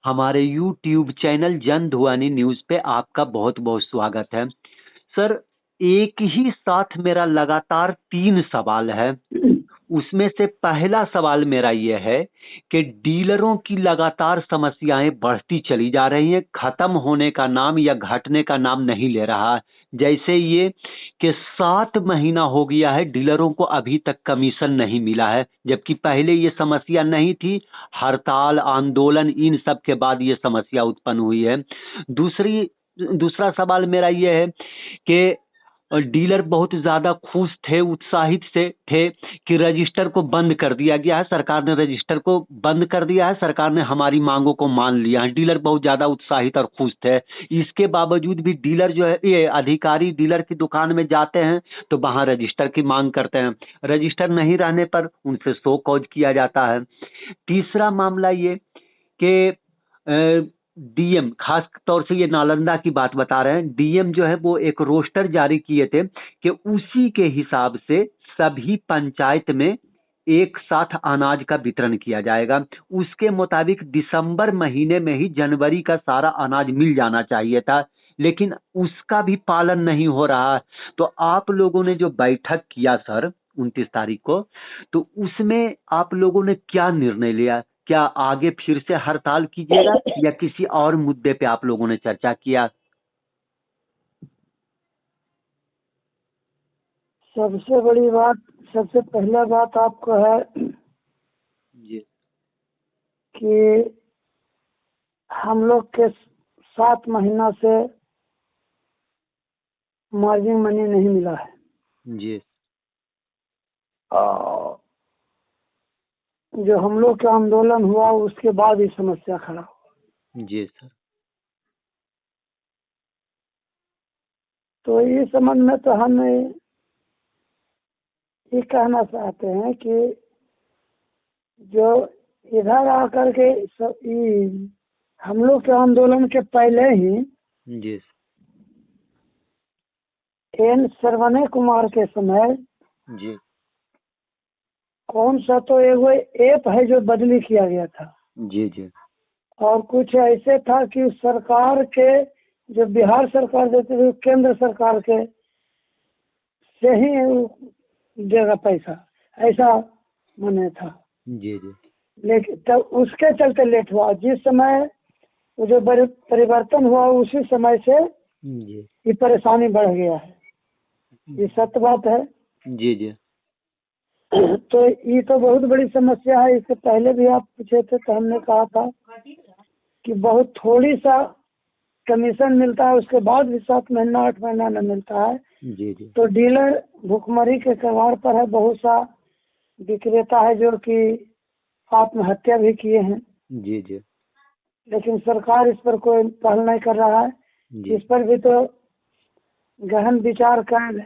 हमारे YouTube channel जन ध्वनि न्यूज़ पे आपका बहुत बहुत स्वागत है। सर, एक ही साथ मेरा लगातार 3 सवाल है। उसमें से पहला सवाल मेरा ये है कि डीलरों की लगातार समस्याएं बढ़ती चली जा रही हैं, खत्म होने का नाम या घटने का नाम नहीं ले रहा है। जैसे ये कि 7 महीना हो गया है, डीलरों को अभी तक कमीशन नहीं मिला है, जबकि पहले ये समस्या नहीं थी। हड़ताल, आंदोलन, इन सब के बाद ये समस्या उत्पन्न हुई है। दूसरा सवाल मेरा ये है कि डीलर बहुत ज्यादा खुश थे, उत्साहित से थे कि रजिस्टर को बंद कर दिया गया है। सरकार ने रजिस्टर को बंद कर दिया है, सरकार ने हमारी मांगों को मान लिया है। डीलर बहुत ज्यादा उत्साहित और खुश थे। इसके बावजूद भी डीलर जो है, ये अधिकारी डीलर की दुकान में जाते हैं तो वहां रजिस्टर की मांग करते हैं। रजिस्टर नहीं रहने पर उनसे शो कॉज किया जाता है। तीसरा मामला ये कि डीएम, खास तौर से ये नालंदा की बात बता रहे हैं, डीएम जो है वो एक रोस्टर जारी किए थे कि उसी के हिसाब से सभी पंचायत में एक साथ अनाज का वितरण किया जाएगा। उसके मुताबिक दिसंबर महीने में ही जनवरी का सारा अनाज मिल जाना चाहिए था, लेकिन उसका भी पालन नहीं हो रहा है। तो आप लोगों ने जो बैठक किया सर 29 तारीख को, तो उसमें आप लोगों ने क्या निर्णय लिया? क्या आगे फिर से हड़ताल कीजिएगा या किसी और मुद्दे पे आप लोगों ने चर्चा किया? सबसे बड़ी बात, सबसे पहला बात आपको है जी कि हम लोग के 7 महीना से मार्जिन मनी नहीं मिला है। जी और जो हम लोग का आंदोलन हुआ उसके बाद ही समस्या खड़ा हुआ। जी सर। तो इस संबंध में तो हम ये कहना चाहते हैं कि जो इधर आकर के हम लोग के आंदोलन के पहले ही जी एन सरवने कुमार के समय जी कौन सा तो एगो ऐप है जो बदली किया गया था, जी जी और कुछ ऐसे था कि सरकार के जो बिहार सरकार देती थी केंद्र सरकार के से ही देगा पैसा, ऐसा माने था। जी जी लेकिन तब उसके चलते लेट हुआ। जिस समय वो जो परिवर्तन हुआ उसी समय से जी ये परेशानी बढ़ गया है। ये सत्य बात है। जी जी तो ये तो बहुत बड़ी समस्या है। इससे पहले भी आप पूछे थे तो हमने कहा था कि बहुत थोड़ी सा कमीशन मिलता है, उसके बाद भी 7 महीना 8 महीना न मिलता है। जी जी तो डीलर भुखमरी के कगार पर है। बहुत सा विक्रेता है जो कि आत्महत्या भी किए हैं, जी जी लेकिन सरकार इस पर कोई पहल नहीं कर रहा है। जी इस पर भी तो गहन विचार कर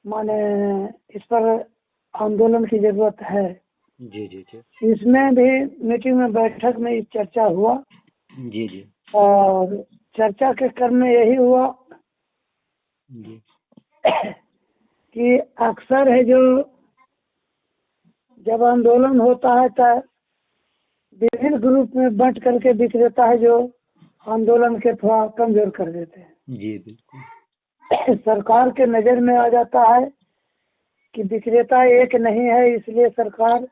माने इस पर आंदोलन की जरूरत है। जी जी जी इसमें भी मीटिंग में, बैठक में इस चर्चा हुआ, जी जी और चर्चा के क्रम में यही हुआ जी कि अक्सर है जो जब आंदोलन होता है तो विभिन्न ग्रुप में बंट करके विक्रेता है जो आंदोलन के थोड़ा कमजोर कर देते हैं। जी बिल्कुल। सरकार के नजर में आ जाता है कि विक्रेता एक नहीं है, इसलिए सरकार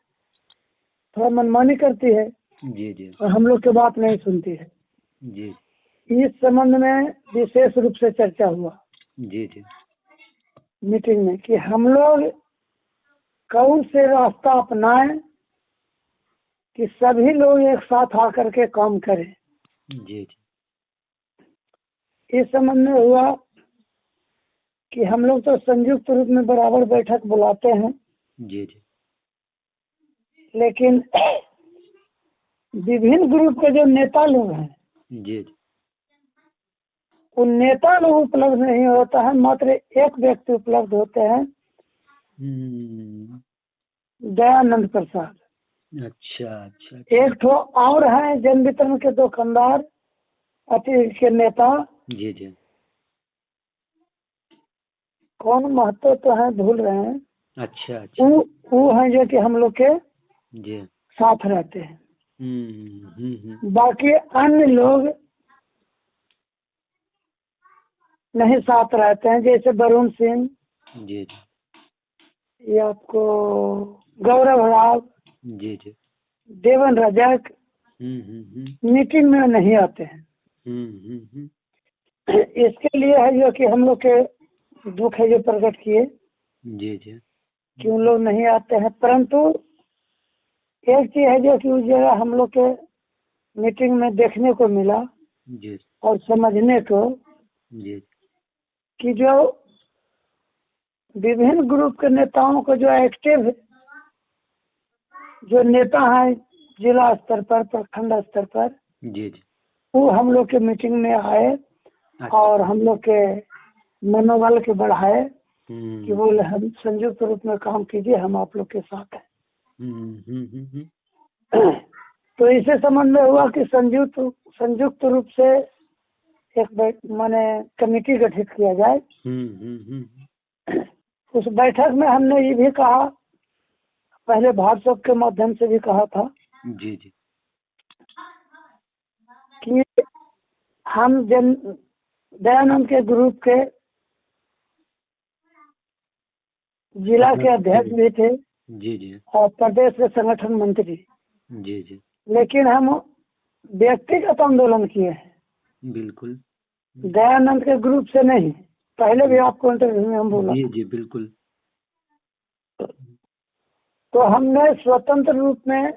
थोड़ा मनमानी करती है जी जी और हम लोग की बात नहीं सुनती है। जी इस संबंध में विशेष रूप से चर्चा हुआ जी जी मीटिंग में कि हम लोग कौन से रास्ता अपनाएं कि सभी लोग एक साथ आकर के काम करें। जी जी इस संबंध में हुआ कि हम लोग तो संयुक्त रूप में बराबर बैठक बुलाते हैं, जी जी लेकिन विभिन्न ग्रुप के जो नेता लोग हैं जी जी उन नेता लोग उपलब्ध नहीं होता है। मात्र एक व्यक्ति उपलब्ध होते हैं, दयानंद प्रसाद। अच्छा अच्छा एक तो और है जन वितरण के दुकानदार अति के नेता, जी जी कौन महतो तो है भूल रहे हैं। अच्छा अच्छा वो है जो कि हम लोग के जी साथ रहते हैं। बाकी अन्य लोग नहीं साथ रहते हैं, जैसे वरुण सिंह, जी ये आपको गौरव राव, जी जी। देवन रजक मीटिंग में नहीं आते हैं। इसके लिए है जो कि हम लोग के दुख है जो प्रकट किए जी जी कि उन लोग नहीं आते हैं। परंतु एक चीज है जो कि उस जगह हम लोग के मीटिंग में देखने को मिला जी और समझने को जी कि जो विभिन्न ग्रुप के नेताओं को जो एक्टिव जो नेता हैं जिला स्तर पर, प्रखंड स्तर पर, जी जी। वो हम लोग के मीटिंग में आए और हम लोग के मनोबल के बढ़ाए कि बोले हम संयुक्त रूप में काम कीजिए, हम आप लोग के साथ हैं। तो इसे संबंध में हुआ कि संयुक्त रूप से एक माने कमेटी गठित किया जाए। उस बैठक में हमने ये भी कहा, पहले व्हाट्सएप के माध्यम से भी कहा था जी जी कि हम दयानंद के ग्रुप के जिला के अध्यक्ष भी थे जी जी और प्रदेश के संगठन मंत्री, जी जी। लेकिन हम व्यक्तिगत आंदोलन किए हैं, बिल्कुल। दयानंद के ग्रुप से नहीं। पहले भी आपको इंटरव्यू में हम बोला जी जी बिल्कुल। तो हमने स्वतंत्र रूप में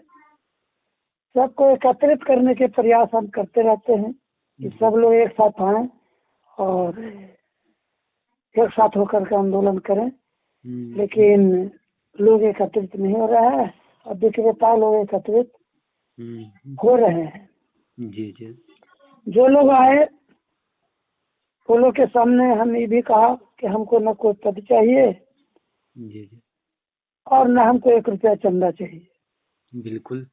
सबको एकत्रित करने के प्रयास हम करते रहते हैं कि सब लोग एक साथ आए और एक साथ होकर के आंदोलन करें। लेकिन लोग एकत्रित नहीं हो रहे हैं और विक्रेता लोग एकत्रित हो रहे हैं। जी जी। जो लोग आए वो लोग के सामने हम ये भी कहा कि हमको न कोई पद चाहिए जी जी और न हमको 1 रुपया चंदा चाहिए। बिल्कुल।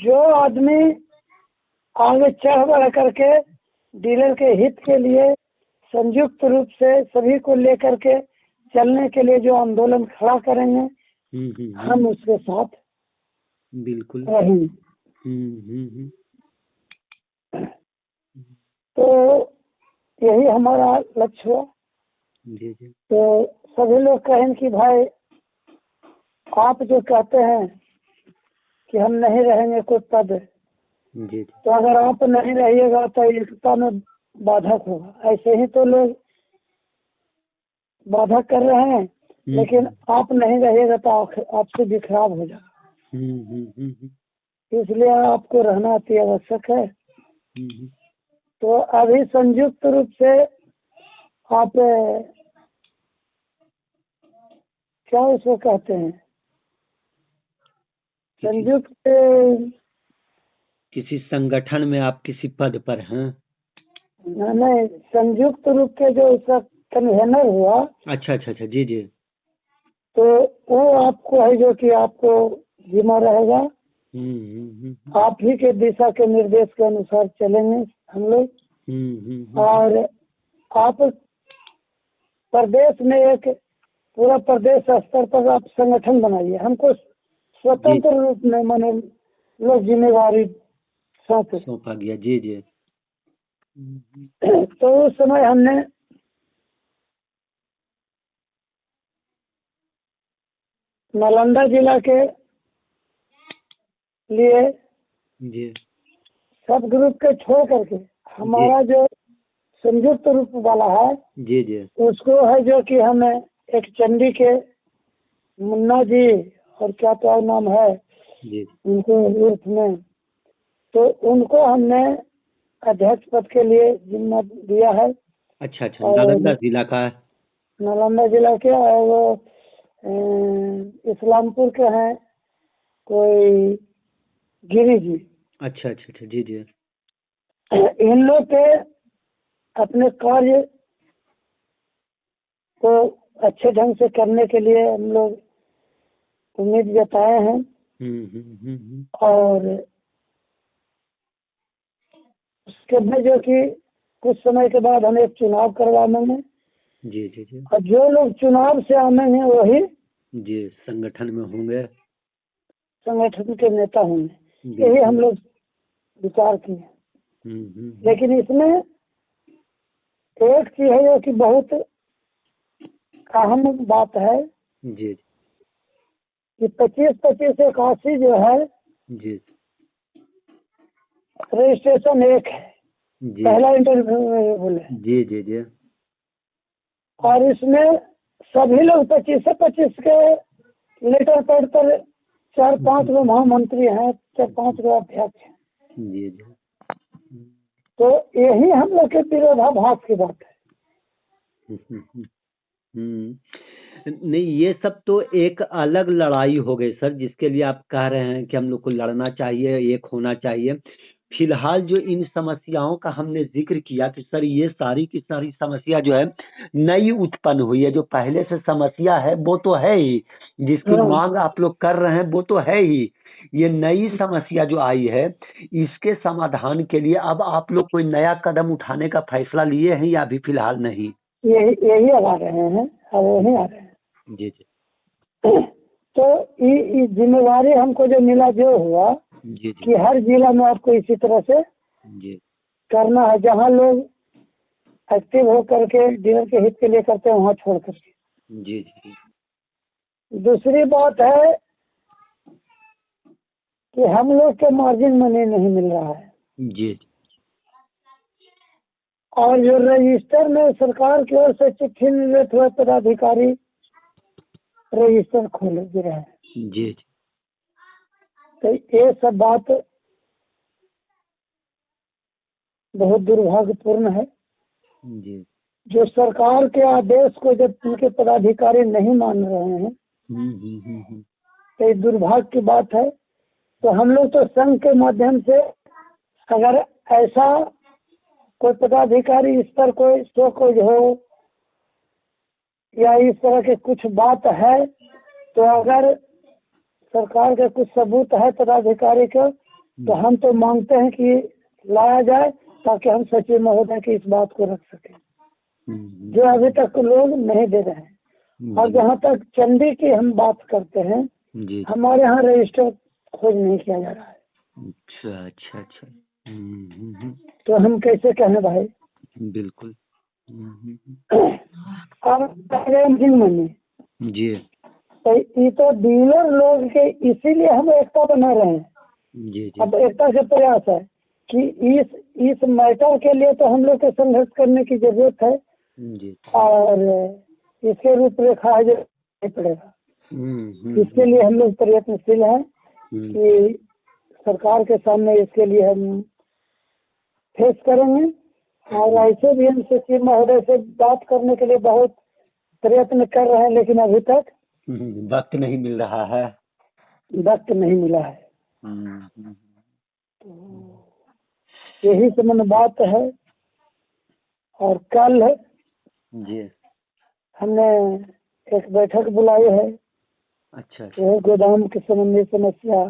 जो आदमी आगे चढ़ बढ़ करके डीलर के हित के लिए संयुक्त रूप से सभी को लेकर के चलने के लिए जो आंदोलन खड़ा करेंगे, हम उसके साथ बिल्कुल रहेंगे। तो यही हमारा लक्ष्य हुआ। जी जी। तो सभी लोग कहें कि भाई आप जो कहते हैं कि हम नहीं रहेंगे कोई पद, जी तो अगर आप नहीं रहिएगा तो एकता में बाधक होगा। ऐसे ही तो लोग बाधक कर रहे हैं, लेकिन आप नहीं रहिएगा तो आपसे भी खराब हो जाएगा। इसलिए आपको रहना अति आवश्यक है। तो अभी संयुक्त रूप से आप क्या उसको कहते हैं, संयुक्त किसी संगठन में आप किसी पद पर हैं? नहीं, संयुक्त रूप के जो उसका कन्वेनर हुआ। अच्छा अच्छा अच्छा। जी जी। तो वो आपको है जो कि आपको जिम्मा रहेगा। आप ही के दिशा के निर्देश के अनुसार चलेंगे हम लोग। और आप प्रदेश में एक पूरा प्रदेश स्तर पर आप संगठन बनाइए। हमको स्वतंत्र रूप में माने लोग जिम्मेवारी सौंपा गया। जी जी। तो उस समय हमने नालंदा जिला के लिए जी सब ग्रुप के छोड़ करके हमारा जो संयुक्त रूप वाला है, जी जी, उसको है जो कि हमें एक चंडी के मुन्ना जी और क्या क्या नाम है जी, उनको रूप में, तो उनको हमने अध्यक्ष पद के लिए जिम्मा दिया है। अच्छा अच्छा। नालंदा जिला का है? नालंदा जिला के और वो इस्लामपुर के हैं कोई गिरी जी। अच्छा अच्छा अच्छा। जी जी। इन लोग के अपने कार्य को अच्छे ढंग से करने के लिए हम लोग उम्मीद जताए हैं। और उसके बाद जो कि कुछ समय के बाद हम एक चुनाव करवाएंगे। जी जी जी। और जो लोग चुनाव से आएंगे वही जी संगठन में होंगे, संगठन के नेता होंगे। यही हम लोग विचार किए। लेकिन इसमें एक चीज है जो कि बहुत अहम बात है जी कि 25-25-81 जो है जी रजिस्ट्रेशन एक है, जी पहला इंटरव्यू में बोले, जी जी जी और इसमें सभी लोग 25 से 25 के लेटर पैड पर 4-5 गो महामंत्री हैं, 4-5 गो अध्यक्ष हैं। जी जी तो यही हम लोग के विरोधाभास की बात है। नहीं, ये सब तो एक अलग लड़ाई हो गई सर, जिसके लिए आप कह रहे हैं कि हम लोग को लड़ना चाहिए, एक होना चाहिए। फिलहाल जो इन समस्याओं का हमने जिक्र किया कि सर ये सारी की सारी समस्या जो है नई उत्पन्न हुई है, जो पहले से समस्या है वो तो है ही, जिसकी हाँ। मांग आप लोग कर रहे हैं वो तो है ही। ये नई समस्या जो आई है, इसके समाधान के लिए अब आप लोग कोई नया कदम उठाने का फैसला लिए हैं या अभी फिलहाल नहीं? यही अब आ रहे हैं, अब यही आ रहे हैं। जी जी तो ये जिम्मेवारी हमको जो मिला जो हुआ जी कि हर जिला में आपको इसी तरह से जी करना है, जहाँ लोग एक्टिव हो करके डीलर के हित के लिए करते हैं वहाँ छोड़ करके। जी जी दूसरी बात है कि हम लोग के मार्जिन मनी नहीं मिल रहा है, जी और जो रजिस्टर में सरकार की ओर से चिट्ठी निर्गत हुए पदाधिकारी रजिस्टर खोले दे रहे हैं। जी तो ये सब बात बहुत दुर्भाग्यपूर्ण है। जी जो सरकार के आदेश को जब उनके पदाधिकारी नहीं मान रहे हैं तो ये दुर्भाग्य की बात है। तो हम लोग तो संघ के माध्यम से अगर ऐसा कोई पदाधिकारी इस पर कोई शोकॉज हो या इस तरह के कुछ बात है, तो अगर सरकार के कुछ सबूत है पदाधिकारी का, तो हम तो मांगते हैं कि लाया जाए ताकि हम सचिव महोदय की इस बात को रख सकें, जो अभी तक लोग नहीं दे रहे हैं। और जहाँ तक चंडी की हम बात करते हैं, जी हमारे यहाँ रजिस्टर खोज नहीं किया जा रहा है। अच्छा अच्छा अच्छा तो हम कैसे कहें भाई? बिल्कुल अब मनी जी तो ये तो डीलर लोग के, इसीलिए हम एकता बना रहे हैं। जी जी अब एकता से प्रयास है कि इस मैटर के लिए तो हम लोग को संघर्ष करने की जरूरत है, जी और इसके रूपरेखा है जो नहीं पड़ेगा। इसके लिए हम लोग प्रयत्नशील हैं कि सरकार के सामने इसके लिए हम फेस करेंगे, और ऐसे भी हम सचिव महोदय से बात करने के लिए बहुत प्रयत्न कर रहे हैं, लेकिन अभी तक वक्त नहीं मिल रहा है। वक्त नहीं मिला है। यही समन बात है। और कल जी हमने एक बैठक बुलाई है। अच्छा यह गोदाम के संबंधी समस्या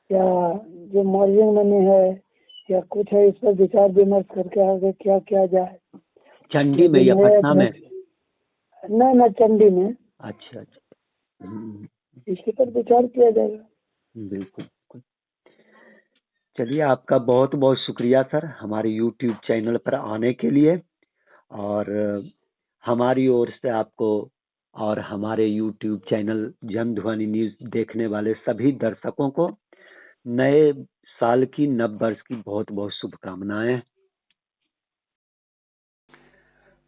या जो मार्जिन मनी है या कुछ है, इस पर विचार विमर्श करके आगे क्या किया जाए। चंडी में या पटना में? नहीं, चंडी में। अच्छा अच्छा इसके पर विचार किया जाएगा। बिल्कुल। चलिए, आपका बहुत बहुत शुक्रिया सर हमारे YouTube चैनल पर आने के लिए, और हमारी ओर से आपको और हमारे YouTube चैनल जनध्वनि न्यूज़ देखने वाले सभी दर्शकों को नए साल की, नव वर्ष की बहुत बहुत शुभकामनाएं।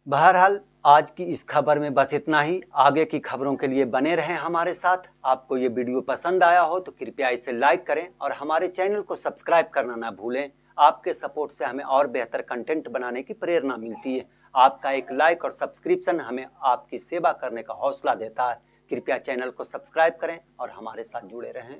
बहरहाल आज की इस खबर में बस इतना ही। आगे की खबरों के लिए बने रहें हमारे साथ। आपको ये वीडियो पसंद आया हो तो कृपया इसे लाइक करें और हमारे चैनल को सब्सक्राइब करना ना भूलें। आपके सपोर्ट से हमें और बेहतर कंटेंट बनाने की प्रेरणा मिलती है। आपका एक लाइक और सब्सक्रिप्शन हमें आपकी सेवा करने का हौसला देता है। कृपया चैनल को सब्सक्राइब करें और हमारे साथ जुड़े रहें।